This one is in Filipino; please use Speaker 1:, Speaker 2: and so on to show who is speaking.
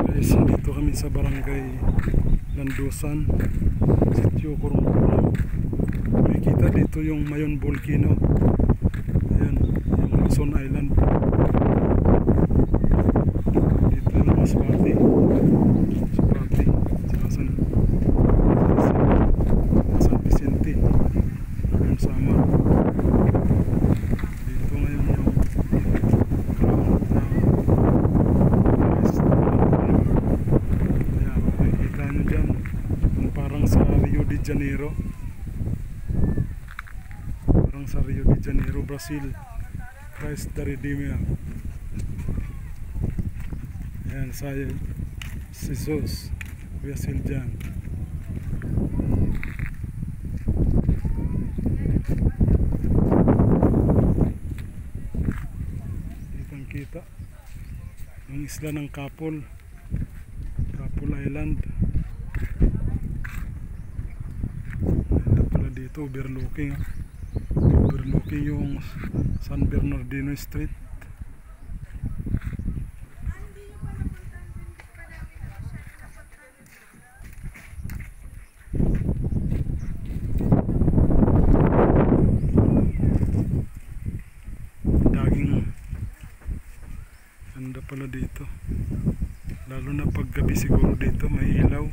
Speaker 1: Guys, dito kami sa barangay Landusan, Sitio Corongcorong. Makikita dito yung Mayon Volcano. Ayan, yung Luzon Island. Dito yung Masbate, saka San Vicente, yung Samar. Dito ngayon yung ground na parang sa Rio de Janeiro, Brazil. Christ the Redeemer. Ayan, saya Jesus Brazil dyan. Kitang kita yung isla ng Kapul Island. Dito overlooking yung San Bernardino Street. Daging ganda pala dito, lalo na pag gabi. Siguro dito may ilaw.